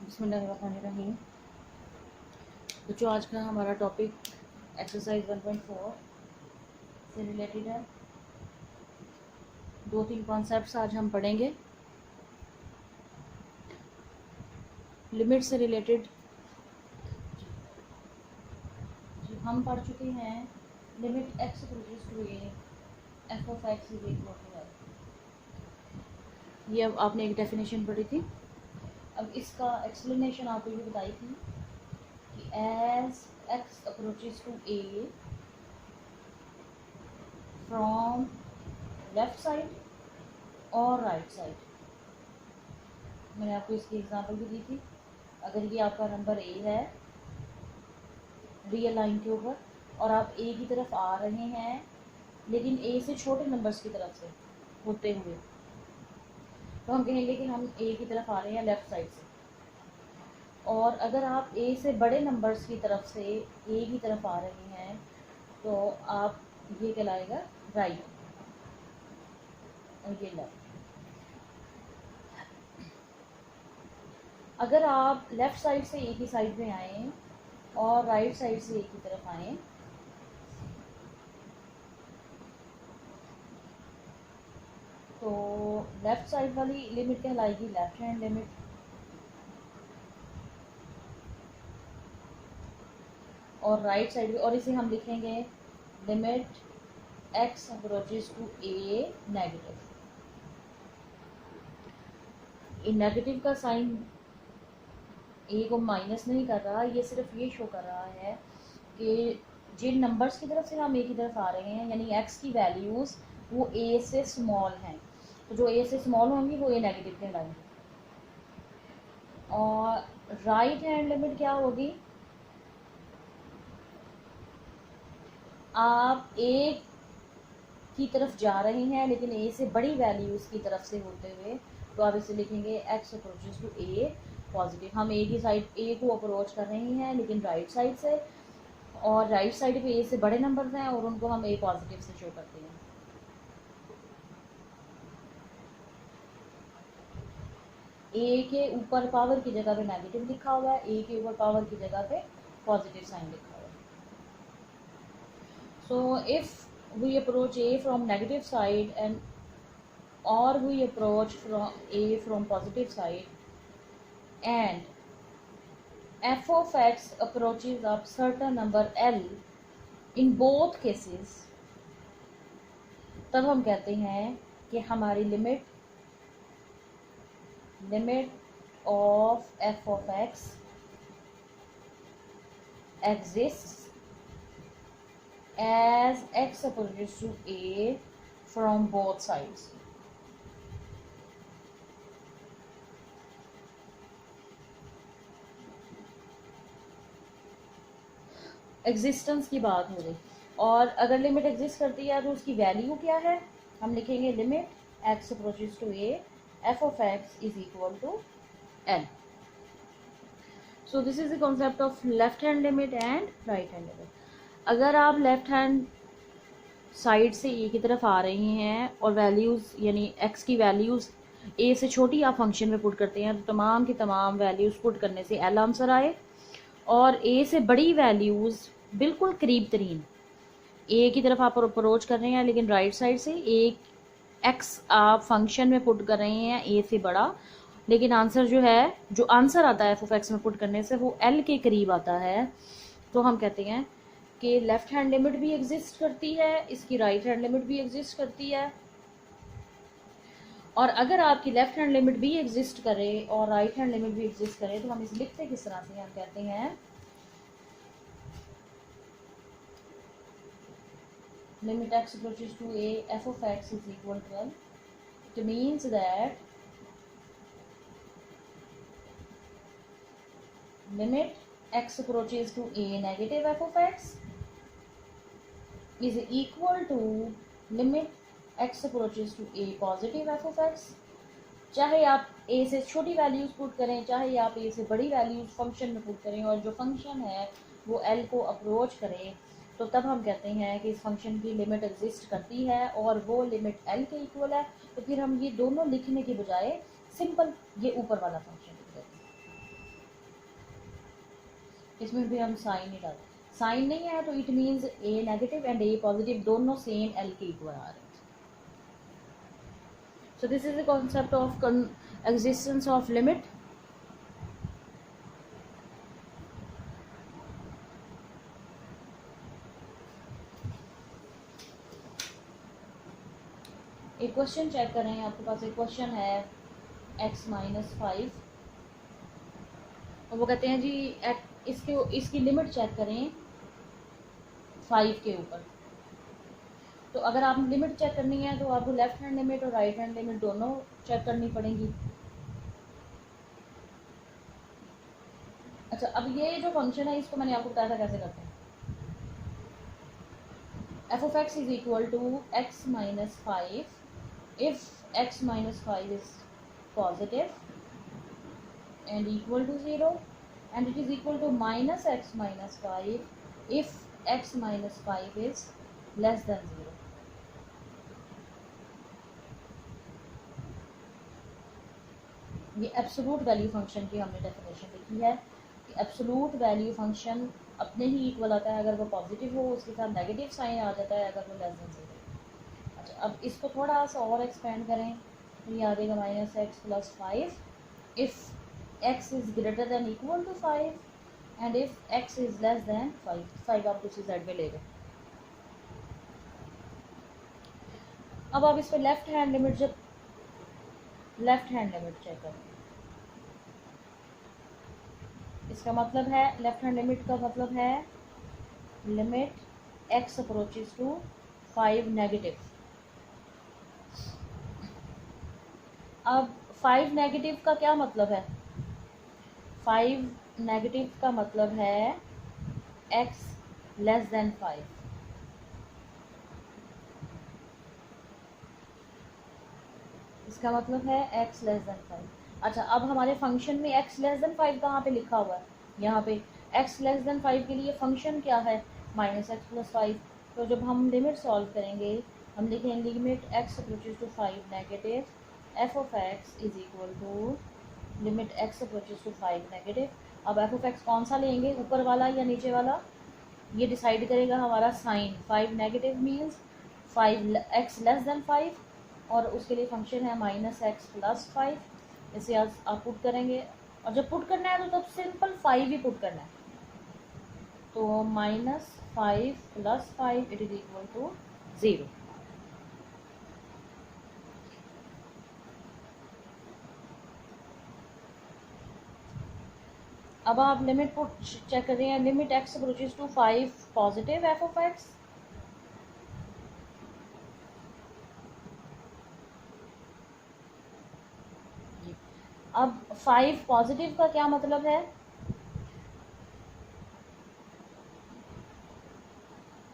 बिस्मिल्लाहिर्रहमानिर्रहीम। तो जो आज का हमारा टॉपिक एक्सरसाइज 1.4 से रिलेटेड है, 2-3 कॉन्सेप्ट्स आज हम पढ़ेंगे। लिमिट से रिलेटेड हम पढ़ चुके हैं। Limit x approaches to a f of x is equal to y, ये अब आपने एक डेफिनेशन पढ़ी थी। अब इसका एक्सप्लेनेशन आपको ये बताई थी कि as x approaches to a from left side और राइट साइड, मैंने आपको इसकी एग्जांपल भी दी थी। अगर ये आपका नंबर ए है रियल लाइन के ऊपर और आप ए की तरफ आ रहे हैं, लेकिन ए से छोटे नंबर्स की तरफ से होते हुए, तो हम कहेंगे कि हम ए की तरफ आ रहे हैं लेफ़्ट साइड से। और अगर आप ए से बड़े नंबर्स की तरफ से ए की तरफ आ रहे हैं, तो आप ये कहलाएगा राइट और ये लेफ्ट। अगर आप लेफ़्ट साइड से ए की साइड में आए और राइट साइड से ए की तरफ आए, तो लेफ़्ट साइड वाली लिमिट कहलाएगी लेफ्ट हैंड लिमिट, और राइट साइड भी, और इसे हम लिखेंगे limit x approaches to a negative. ये नेगेटिव का साइन ए को माइनस नहीं कर रहा, ये सिर्फ ये शो कर रहा है कि जिन नंबर्स की तरफ से हम ए की तरफ आ रहे हैं, यानी एक्स की वैल्यूज़ वो ए से स्मॉल हैं, तो जो ए से स्मॉल होंगी वो ए नेगेटिव कहलाएंगी। और राइट हैंड लिमिट क्या होगी? आप ए की तरफ जा रहे हैं लेकिन ए से बड़ी वैल्यूज़ की तरफ से होते हुए, तो आप इसे लिखेंगे x approaches to a positive. हम ए की साइड ए को अप्रोच कर रहे हैं लेकिन राइट साइड से, और राइट साइड पे ए से बड़े नंबर्स हैं और उनको हम ए पॉजिटिव से शो करते हैं। ए के ऊपर पावर की जगह पे नेगेटिव लिखा हुआ है, ए के ऊपर पावर की जगह पे पॉजिटिव साइन लिखा हुआ है। So if we approach a from negative side and or we approach from a from positive side and f of x approaches up certain number L in both cases, तब हम कहते हैं कि हमारी limit of f of x exists as x approaches to a from both sides. Existence की बात हो गई, और अगर लिमिट एग्जिस्ट करती है तो उसकी वैल्यू क्या है? हम लिखेंगे limit x approaches to a f of x is equal to n. So this is the concept of left hand limit and right hand limit. अगर आप लेफ्ट हैंड साइड से ए की तरफ आ रहे हैं और वैल्यूज़ यानी एक्स की वैल्यूज़ ए से छोटी आप फंक्शन में पुट करते हैं, तो तमाम की तमाम वैल्यूज़ पुट करने से एल आंसर आए, और ए से बड़ी वैल्यूज़ बिल्कुल करीब तरीन ए की तरफ आप अप्रोच कर रहे हैं लेकिन राइट साइड से एक एक्स आप फंक्शन में पुट कर रहे हैं ए से बड़ा, लेकिन आंसर जो है, जो आंसर आता है एफ ऑफ एक्स में पुट करने से वो एल के करीब आता है, तो हम कहते हैं कि लेफ्ट हैंड लिमिट भी एग्जिस्ट करती है, इसकी राइट हैंड लिमिट भी एग्जिस्ट करती है। और अगर आपकी लेफ्ट हैंड लिमिट भी एग्जिस्ट करे और राइट हैंड लिमिट भी एग्जिस्ट करे, तो हम इसे लिखते किस तरह से? हम कहते हैं limit x approaches to a f of x is equal to L. It means that limit x approaches to a negative f of x is equal to limit x approaches to a positive f of x। चाहे आप a से छोटी values put करें, चाहे आप a से बड़ी values function में पुट करें, और जो फंक्शन है वो L को अप्रोच करें, तो तब हम कहते हैं कि इस फंक्शन की लिमिट एग्जिस्ट करती है और वो लिमिट L के इक्वल है। तो फिर हम ये दोनों लिखने के बजाय सिंपल ये ऊपर वाला फंक्शन लिख देते हैं। इसमें भी हम साइन ही डालते, साइन नहीं है तो it means A negative and A positive दोनों सेम एल के इक्वल आ रहे हैं. सो this is the concept of existence of limit. एक क्वेश्चन चेक करें, आपके पास एक क्वेश्चन है x-5 और वो कहते हैं जी इसकी लिमिट चेक करें 5 के ऊपर. तो अगर आप लिमिट चेक करनी है तो आपको लेफ्ट हैंड लिमिट और राइट हैंड लिमिट दोनों चेक करनी पड़ेगी. अच्छा, अब ये जो फंक्शन है इसको मैंने आपको बताया था कैसे करते हैं. f(x) is equal to x-5 if x-5 is positive and equal to 0 and it is equal to minus x-5 if x-5 is less than 0. ये एब्सोलूट वैल्यू फंक्शन की हमने डेफिनेशन लिखी है कि एब्सोलूट वैल्यू फंक्शन अपने ही equal आता है अगर वो पॉजिटिव हो, उसके साथ नेगेटिव साइन आ जाता है अगर वो लेस देन 0. अच्छा, अब इसको थोड़ा सा और एक्सपेंड करें तो ये आ जाएगा minus x plus 5 if x is greater than equal to 5 and if x is less than 5 आप दूसरी साइड में ले गए. अब आप इस पर लेफ्ट हैंड लिमिट चेक करें. इसका मतलब है लेफ्ट हैंड लिमिट का मतलब है limit x approaches to 5 negative. अब 5 नेगेटिव का क्या मतलब है? 5 नेगेटिव का मतलब है x लेस देन 5. इसका मतलब है x लेस देन 5. अच्छा, अब हमारे फंक्शन में x लेस देन 5 कहाँ पे लिखा हुआ है? यहाँ पे x लेस देन 5 के लिए फंक्शन क्या है? Minus x plus 5. तो जब हम लिमिट सॉल्व करेंगे हम लिखेंगे limit x approaches to 5 negative f of x is equal to limit x approaches to 5 negative. अब f of x कौन सा लेंगे, ऊपर वाला या नीचे वाला, ये डिसाइड करेगा हमारा sign. 5 negative means 5x less than 5 और उसके लिए फंक्शन है माइनस एक्स प्लस 5. इसे आप पुट करेंगे और जब पुट करना है तो तब सिंपल 5 ही पुट करना है. तो minus 5 plus 5 it is equal to 0. अब आप लिमिट पुट चेक कर रहे हैं. Limit x approaches to 5 positive f of x. अब 5 पॉजिटिव का क्या मतलब है?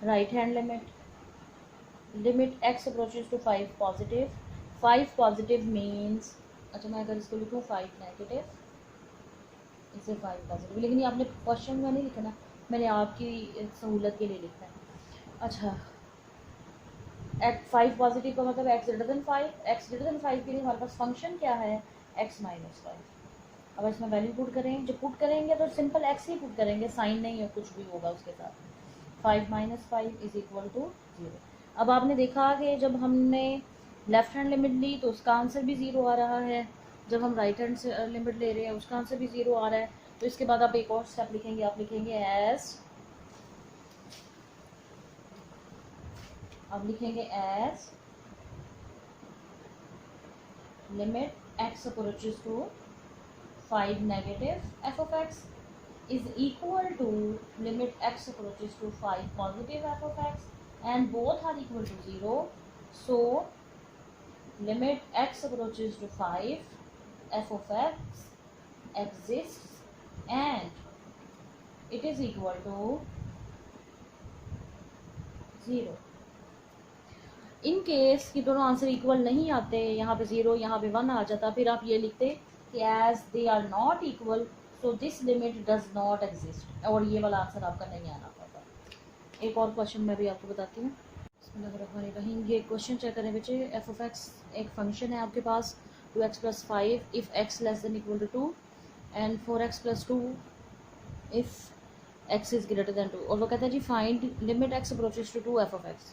Right hand limit x approaches to 5 positive. 5 positive means, अच्छा मैं अगर इसको लिखूँ 5 नेगेटिव, इसे 5 पॉजिटिव, लेकिन ये आपने क्वेश्चन में नहीं लिखना, मैंने आपकी सहूलत के लिए लिखा है. अच्छा, 5 पॉजिटिव का मतलब x greater than 5. X greater than 5 के लिए हमारे पास फंक्शन क्या है? X minus 5. अब इसमें वैल्यू पुट करें, जब पुट करेंगे तो सिंपल एक्स ही पुट करेंगे, साइन नहीं है कुछ भी होगा उसके साथ. 5 माइनस 5 इज इक्वल टू 0. अब आपने देखा कि जब हमने लेफ्ट हैंड लिमिट ली तो उसका आंसर भी 0 आ रहा है, जब हम राइट हैंड से लिमिट ले रहे हैं उसका आंसर भी 0 आ रहा है. तो इसके बाद आप एक और स्टेप लिखेंगे, आप लिखेंगे as limit x approaches to 5 negative f of x is equal to limit x approaches to 5 positive f of x and both are equal to 0. So limit x approaches to 5 f of x exists and it is equal to 0. In case कि दोनों answer equal नहीं आते, यहाँ पे 0 यहाँ पे 1 आ जाता, फिर आप ये लिखते कि as they are not equal so this limit does not exist, और ये वाला आंसर आपका नहीं आना पाता. एक और क्वेश्चन मैं भी आपको बताती हूँ. ये क्वेश्चन चेक करें बच्चे. एफ ऑफ एक्स एक फंक्शन है आपके पास 2x plus 5 if x less than equal to 2 and 4x plus 2 if x is greater than 2, और वो कहता है जी find limit x approaches to 2 f of x.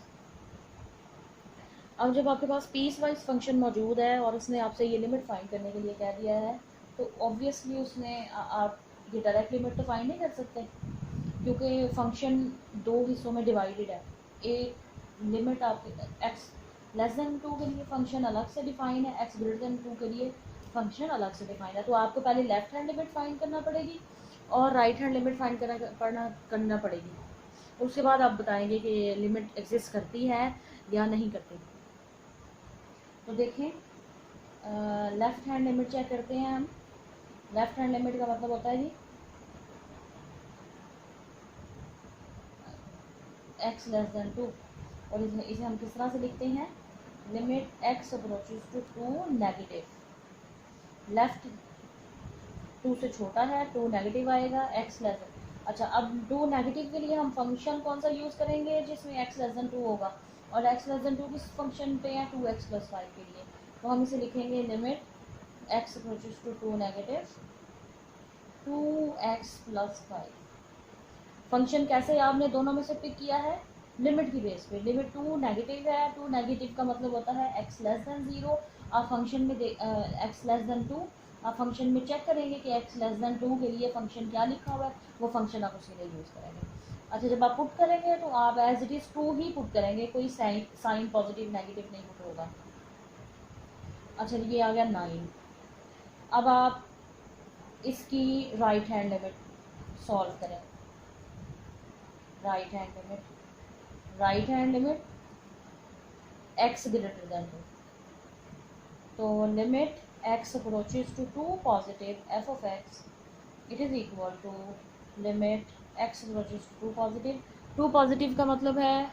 अब जब आपके पास पीस वाइज फंक्शन मौजूद है और उसने आपसे ये लिमिट फाइंड करने के लिए कह दिया है, तो ऑब्वियसली उसने आप ये डायरेक्ट लिमिट तो फाइंड नहीं कर सकते, क्योंकि फंक्शन दो हिस्सों में डिवाइडेड है। एक लिमिट आपके एक्स लेस देन 2 के लिए फंक्शन अलग से डिफाइन है, एक्स ग्रेटर देन 2 के लिए फंक्शन अलग से डिफाइन है। तो आपको पहले लेफ्ट हैंड लिमिट फाइंड करना पड़ेगी और राइट हैंड लिमिट फाइंड करना पड़ेगी। उसके बाद आप बताएंगे कि लिमिट एग्जिस्ट करती है या नहीं करती। तो देखें, लेफ्ट हैंड लिमिट चेक करते हैं हम। लेफ्ट हैंड लिमिट का मतलब होता है जी एक्स लेस देन 2, और इसे हम किस तरह से लिखते हैं, limit x approaches to 2 negative, left 2 से छोटा है, 2 नेगेटिव आएगा, एक्स लेस देन। अच्छा, अब 2 नेगेटिव के लिए हम फंक्शन कौन सा यूज़ करेंगे जिसमें एक्स लेस देन 2 होगा, और एक्स लेस देन 2 किस फंक्शन पे है, 2x प्लस 5 के लिए। तो हम इसे लिखेंगे limit x approaches to 2 negative 2x plus 5। Function कैसे आपने दोनों में से पिक किया है, लिमिट की बेस पे। लिमिट 2 नेगेटिव है, 2 नेगेटिव का मतलब होता है x लेस देन 0। आप फंक्शन में x लेस देन 2 आप फंक्शन में चेक करेंगे कि x लेस देन 2 के लिए फंक्शन क्या लिखा हुआ है, वो फंक्शन आप उसके लिए यूज़ करेंगे। अच्छा, जब आप पुट करेंगे तो आप एज इट इज़ 2 ही पुट करेंगे, कोई साइन पॉजिटिव नेगेटिव नहीं पुट होगा। अच्छा, ये आ गया 9। अब आप इसकी राइट हैंड लिमिट सॉल्व करें। Right hand limit x greater than 2, तो limit x approaches to 2 positive f of x, it is equal to limit x approaches to 2 positive. 2 positive का मतलब है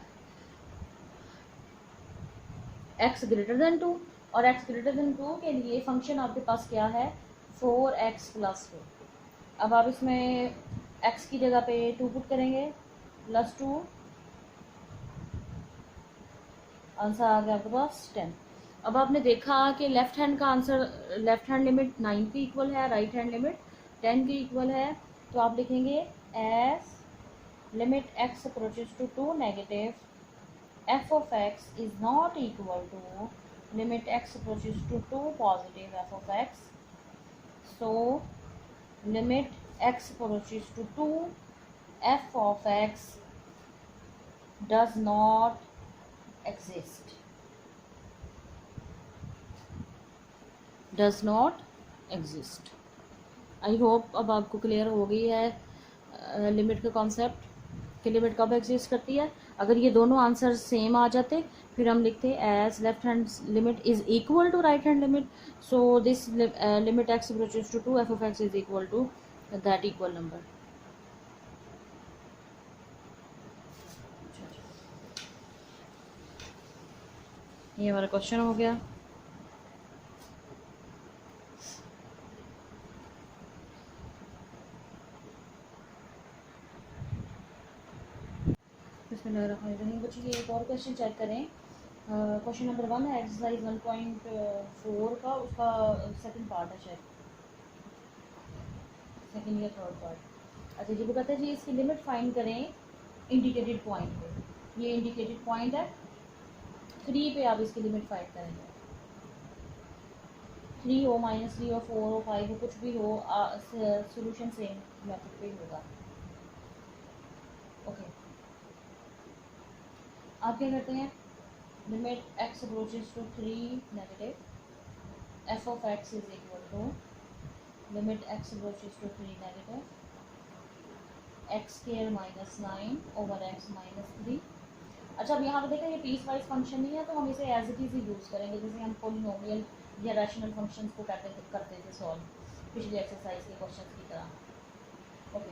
x ग्रेटर देन 2, और x greater than 2 के लिए function आपके पास क्या है, 4x प्लस 2। अब आप इसमें x की जगह पे 2 पुट करेंगे प्लस 2, आंसर आ गया आपके पास 10। अब आपने देखा कि लेफ्ट हैंड का आंसर, लेफ्ट हैंड लिमिट 9 की इक्वल है, राइट हैंड लिमिट 10 की इक्वल है। तो आप लिखेंगे as limit x approaches to 2 negative f of x is not equal to limit x approaches to 2 positive f of x. So limit x approaches to 2 f of x does not exist, does not exist। I hope अब आपको clear हो गई है limit का concept कि limit कब exist करती है। अगर ये दोनों आंसर सेम आ जाते फिर हम लिखते as left hand limit is equal to right hand limit, so this limit x approaches to 2 f of x is equal to that equal number. ये हमारा क्वेश्चन हो गया। बच्चे एक और क्वेश्चन चेक करें। क्वेश्चन नंबर 1 है एक्सरसाइज 1.4 का, उसका सेकंड पार्ट है शायद, सेकंड या थर्ड पार्ट। अच्छा जी, वो कहते हैं जी इसकी लिमिट फाइंड करें इंडिकेटेड पॉइंट पे। ये इंडिकेटेड पॉइंट है 3 पे, आप इसकी लिमिट फाइंड करेंगे। 3 हो, -3 हो, 4 हो, 5 हो, कुछ भी हो, सोल्यूशन सेम मेथड पे ही होगा। ओके, आप क्या करते हैं, limit x approaches to 3 negative f of x is equal to limit x approaches to 3 negative x square -9 over x -3। अच्छा, अब यहाँ पे देखें ये पीस वाइज फंक्शन नहीं है, तो हम इसे एज इट इज़ ही यूज़ करेंगे जैसे हम पॉलिनोमियल या रैशनल फंक्शंस को करते थे सॉल्व पिछली एक्सरसाइज के क्वेश्चन की तरह। ओके,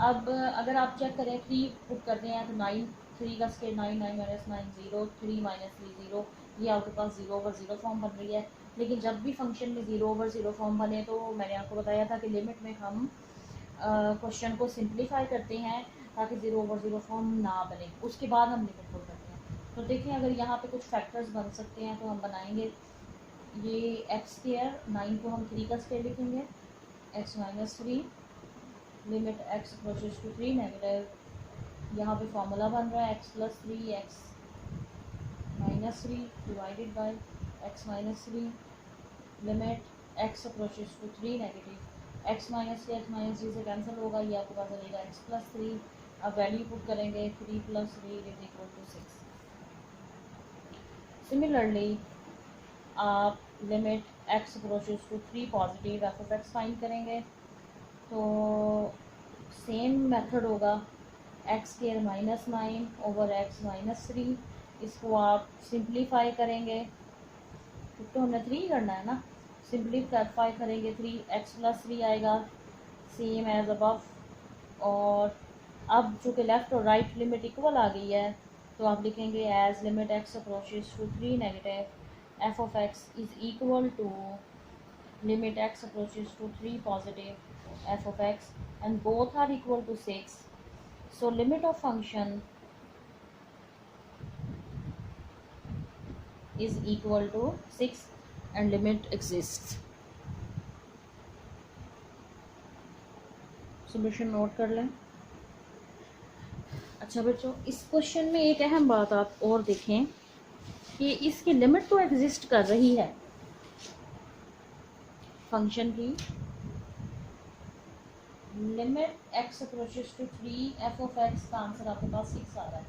अब अगर आप चेक करें 3 पुट करते हैं तो 9, 3 का स्केयर 9, 9 माइनस 9 0, 3 माइनस 3 0, ये आपके पास 0 ओवर 0 फॉर्म बन रही है। लेकिन जब भी फंक्शन में 0 ओवर 0 फॉर्म बने तो मैंने आपको बताया था कि लिमिट में हम क्वेश्चन को सिंप्लीफाई करते हैं ताकि 0 ओवर 0 फॉर्म ना बने, उसके बाद हम लिमिट पुट करते हैं। तो देखिए, अगर यहाँ पे कुछ फैक्टर्स बन सकते हैं तो हम बनाएंगे। ये एक्स स्क्वायर 9 को हम 3 का स्क्वायर लिखेंगे, x -3 limit x approaches to 3 negative, यहाँ पे फॉर्मूला बन रहा है x plus 3 x minus 3 divided by x minus 3, limit x approaches to 3 negative, x minus 3 से कैंसिल होगा, ये आपके पास रहेगा x प्लस 3। अब वैल्यू पुट करेंगे 3 plus 3 is equal to 6। Similarly आप limit x approaches to 3 positive f of x find करेंगे, तो सेम मेथड होगा x square minus 9 over x minus 3। इसको आप सिंप्लीफाई करेंगे, तो हमने 3 करना है ना, सिंप्लीफाई करेंगे 3 एक्स प्लस 3 आएगा सेम एज अबव। और अब चूँकि लेफ़्ट और राइट लिमिट इक्वल आ गई है, तो आप लिखेंगे as limit x approaches to 3 negative f of x is equal to limit x approaches to 3 positive f of x and both are equal to 6। So limit of function is equal to 6 and limit exists. Solution note कर लें। अच्छा बच्चों, इस question में एक अहम बात आप और देखें कि इसकी लिमिट तो एग्जिस्ट कर रही है फंक्शन की, limit x approaches to 3 f of x का आंसर आपके पास 6 आ रहा है,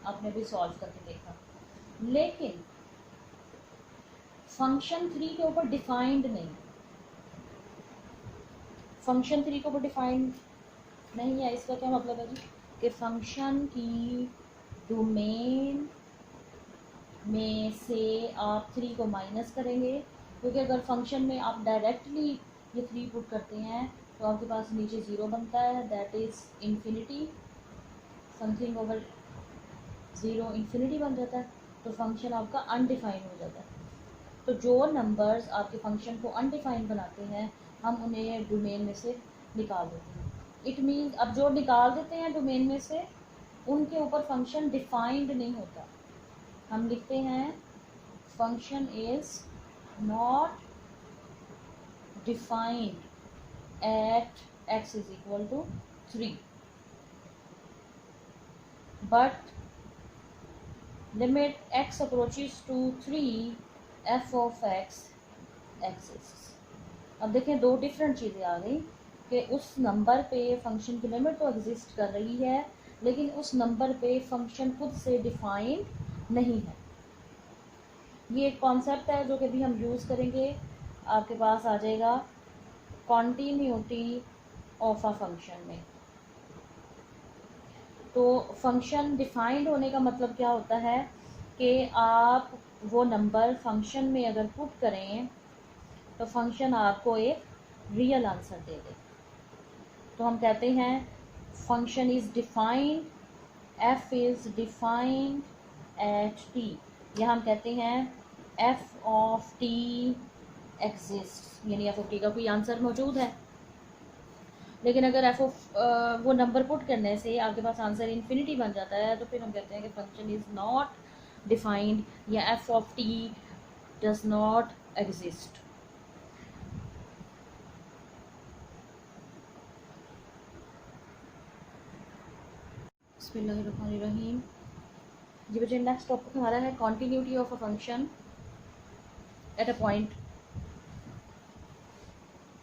आपने भी सॉल्व करके देखा, लेकिन फंक्शन 3 के ऊपर डिफाइंड नहीं, फंक्शन 3 के ऊपर डिफाइंड नहीं है। इसका क्या मतलब है जी कि फंक्शन की डोमेन में से आप 3 को माइनस करेंगे, क्योंकि अगर फंक्शन में आप डायरेक्टली ये 3 पुट करते हैं तो आपके पास नीचे 0 बनता है, that is infinity, something over 0 infinity बन जाता है, तो फंक्शन आपका अनडिफाइंड हो जाता है। तो जो नंबर्स आपके फंक्शन को अनडिफाइंड बनाते हैं हम उन्हें डोमेन में से निकाल देते हैं। इट मीन्स अब जो निकाल देते हैं डोमेन में से उनके ऊपर फंक्शन डिफाइंड नहीं होता, हम लिखते हैं function is not defined at x is equal to 3 but limit x approaches to 3 f of x exists। अब देखें दो डिफरेंट चीज़ें आ गई कि उस नंबर पे फंक्शन की लिमिट तो एग्जिस्ट कर रही है, लेकिन उस नंबर पे फंक्शन खुद से डिफाइंड नहीं है। ये एक कॉन्सेप्ट है जो कि भी हम यूज़ करेंगे, आपके पास आ जाएगा कॉन्टीन्यूटी ऑफ अ फंक्शन में। तो फंक्शन डिफाइंड होने का मतलब क्या होता है कि आप वो नंबर फंक्शन में अगर पुट करें तो फंक्शन आपको एक रियल आंसर दे दे, तो हम कहते हैं function is defined, F is defined at T, या हम कहते हैं एफ ऑफ टी एग्जिस्ट, यानी एफ ऑफ टी का कोई आंसर मौजूद है। लेकिन अगर एफ ऑफ वो नंबर पुट करने से आपके पास आंसर इन्फिनिटी बन जाता है, तो फिर हम कहते हैं कि फंक्शन इज़ नॉट डिफाइंड या F of T does not exist. बिस्मिल्लाहिर्रहमानिर्रहीम। जी बच्चे, नेक्स्ट टॉपिक हमारा है continuity of a function at a point,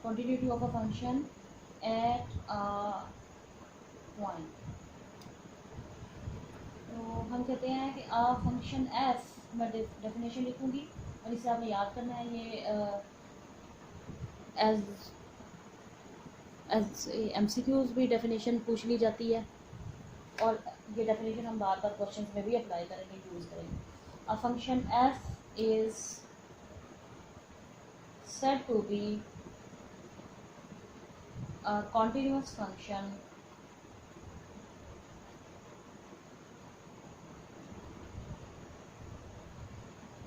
continuity of a function at a point। तो हम कहते हैं कि a फंक्शन f, मैं डेफिनेशन लिखूंगी और इसे आपने याद करना है, ये एज MCQs भी डेफिनेशन पूछ ली जाती है और ये डेफिनेशन हम बार बार क्वेश्चन में भी अप्लाई करेंगे, यूज़ करेंगे। A function f is said to be a continuous function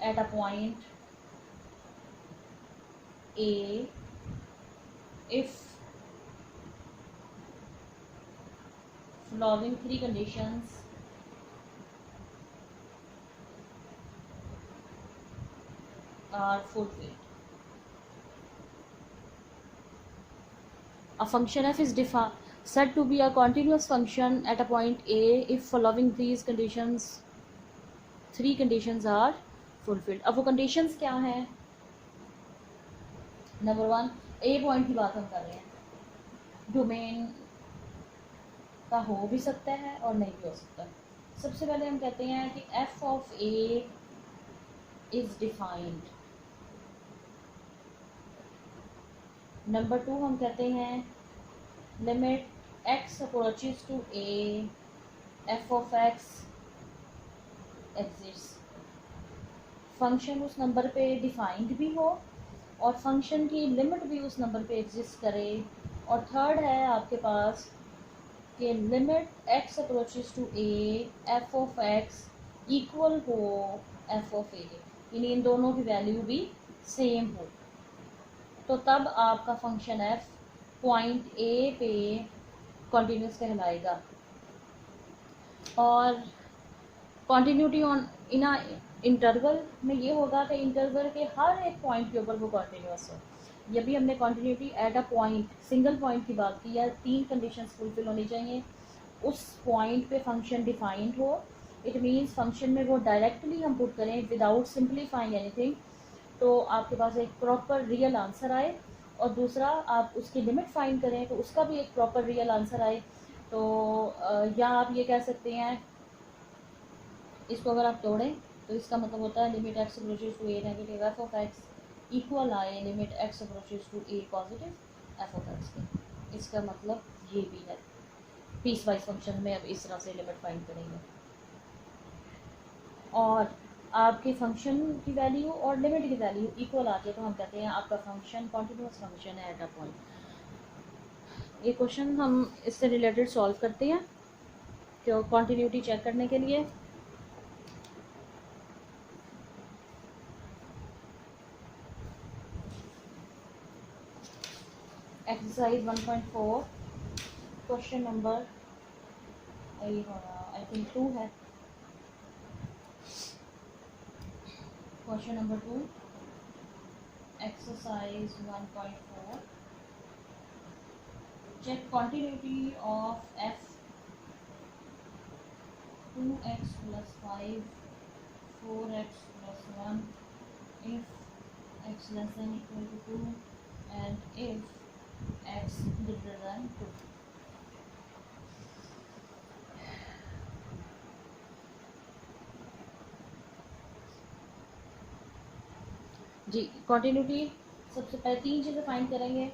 at a point A if following three conditions are fulfilled। A function f is said to be a continuous function at a point A if following these conditions, three conditions are fulfilled. अब वो conditions क्या हैं? Number 1, A point की बात हम कर रहे हैं, डोमेन का हो भी सकता है और नहीं भी हो सकता। सबसे पहले हम कहते हैं कि f of A is defined. Number 2 हम कहते हैं limit x approaches to A f of x exist. Function उस नंबर पे डिफाइंड भी हो और फंक्शन की लिमिट भी उस नंबर पे एग्जिस्ट करे। और थर्ड है आपके पास कि limit x approaches to A f of x equal हो f ऑफ A, यानी इन दोनों की वैल्यू भी सेम हो, तो तब आपका फंक्शन f पॉइंट A पे कॉन्टीन्यूस कहलाएगा। और कॉन्टीन्यूटी ऑन इन इंटरवल में ये होगा कि इंटरवल के हर एक पॉइंट के ऊपर वो कॉन्टीन्यूस हो। ये भी हमने continuity at a point, single point की बात की है, 3 कंडीशंस फुलफिल होनी चाहिए। उस पॉइंट पे फंक्शन डिफाइंड हो, इट मीन्स फंक्शन में वो डायरेक्टली हम पुट करें विदाउट सिंप्लीफाइंग एनीथिंग, तो आपके पास एक प्रॉपर रियल आंसर आए। और दूसरा आप उसकी लिमिट फाइंड करें तो उसका भी एक प्रॉपर रियल आंसर आए। तो या आप ये कह सकते हैं, इसको अगर आप तोड़ें तो इसका मतलब होता है limit x approaches to A negative f of x equal आए limit x approaches to A positive f of x के। इसका मतलब ये भी है। पीस वाइज फंक्शन में अब इस तरह से लिमिट फाइंड करेंगे और आपके फंक्शन की वैल्यू और लिमिट की वैल्यू इक्वल आ जाए तो हम कहते हैं आपका फंक्शन कॉन्टिन्यूस फंक्शन है एट अ पॉइंट। ये क्वेश्चन हम इससे रिलेटेड सॉल्व करते हैं तो कॉन्टिन्यूटी चेक करने के लिए। Exercise 1.4 question number I think 2 है। Question number 2 exercise 1.4 check continuity of f 2x plus 5 4x plus 1 if x less than equal to 2 and if x greater than 2। Ji continuity सबसे पहले 3 चीज़ें find करेंगे।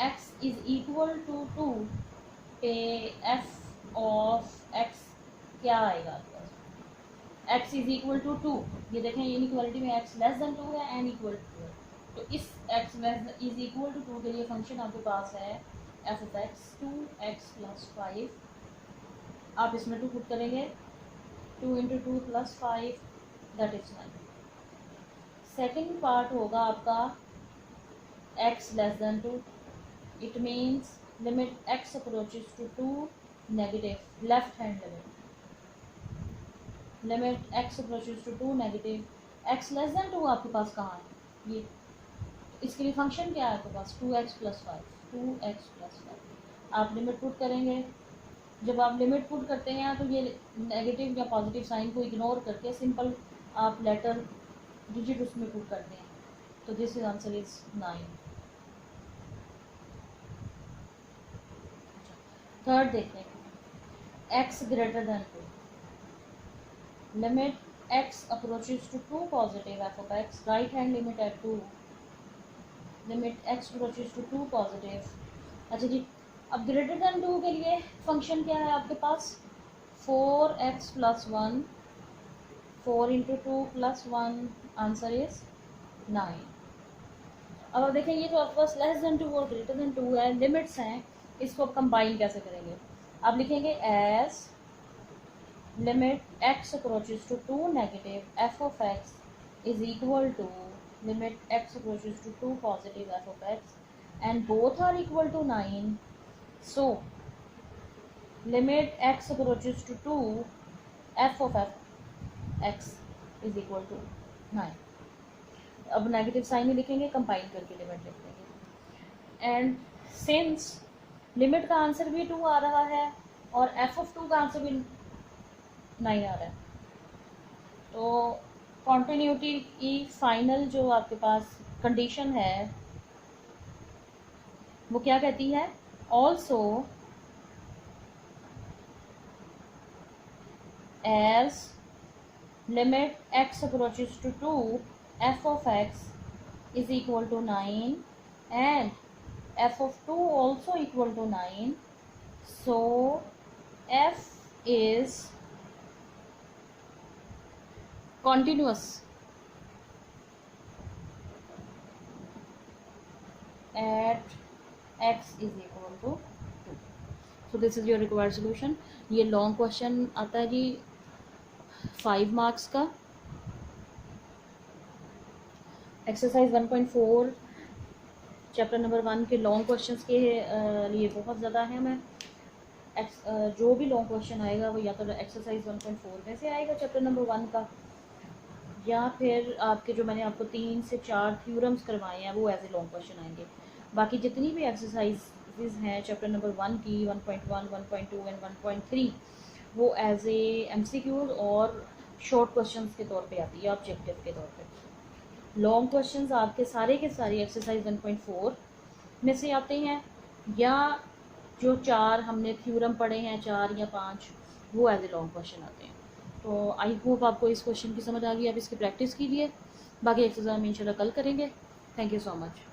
x is equal to 2 पे f of x क्या आएगा आपके पास? x is equal to 2, ये देखें इनइक्वालिटी में x लेस देन 2 है एन इक्वल टू 2 है, तो इस x इज इक्वल टू 2 के लिए फंक्शन आपके पास है f of x 2x plus 5। आप इसमें 2 पुट करेंगे, 2 into 2 plus 5 that is 9। Second part होगा आपका x less than 2, it means limit x approaches to 2 negative left hand limit x approaches to 2 negative x less than 2 आपके पास कहाँ है? ये इसके लिए फंक्शन क्या है आपके पास? 2x प्लस 5 2x प्लस 5 आप लिमिट पुट करेंगे। जब आप लिमिट पुट करते हैं तो ये नेगेटिव या पॉजिटिव साइन को इग्नोर करके सिंपल आप लेटर डिजिट उसमें पुट करते हैं, तो this is answer is 9। Third देखते हैं x greater than 2 limit x approaches to 2 positive f of x right hand limit at 2 limit x approaches to 2 positive. अच्छा जी, अब ग्रेटर देन 2 के लिए फंक्शन क्या है आपके पास? 4x plus 1 4 into 2 plus 1 answer is 9। अब आप देखें ये तो आपके पास लेस देन 2 और ग्रेटर देन 2 है, लिमिट्स हैं, इसको आप कंबाइन कैसे करेंगे? आप लिखेंगे as limit x approaches to 2 negative f of x is equal to limit x approaches to 2 positive f of x and both are equal to 9, so limit x approaches to 2 f of x is equal to 9। अब negative sign ही लिखेंगे, combine करके limit लिख देंगे। And since limit का answer भी 2 आ रहा है और एफ ऑफ 2 का आंसर भी 9 आ रहा है, तो कॉन्टिन्यूटी की फाइनल जो आपके पास कंडीशन है वो क्या कहती है, also as limit x approaches to 2 f of x is equal to 9 and f of 2 also equal to 9, so f is continuous at x is equal to 2. so this is your required solution. ये long question आता है जी 5 marks का, exercise 1.4 chapter number 1 के long questions के लिए बहुत ज़्यादा है। मैं जो भी लॉन्ग क्वेश्चन आएगा वो या तो एक्सरसाइज 1.4 में से आएगा चैप्टर नंबर 1 का, या फिर आपके जो मैंने आपको 3 से 4 थ्योरम्स करवाए हैं वो एज ए लॉन्ग क्वेश्चन आएंगे। बाकी जितनी भी एक्सरसाइजेज हैं चैप्टर नंबर 1 की 1.1, 1.2 एंड 1.3 वो एज ए एमसीक्यूज और शॉर्ट क्वेश्चंस के तौर पे आती है, ऑब्जेक्टिव के तौर पे। लॉन्ग क्वेश्चंस आपके सारे के सारे एक्सरसाइज 1.4 में से आते हैं, या जो 4 हमने थ्योरम पढ़े हैं 4 या 5 वो एज ए लॉन्ग क्वेश्चन आते हैं। तो आई होप आपको इस क्वेश्चन की समझ आ गई, आप इसकी प्रैक्टिस कीजिए, बाकी एक्सरसाइज हम इंशाल्लाह कल करेंगे। Thank you so much.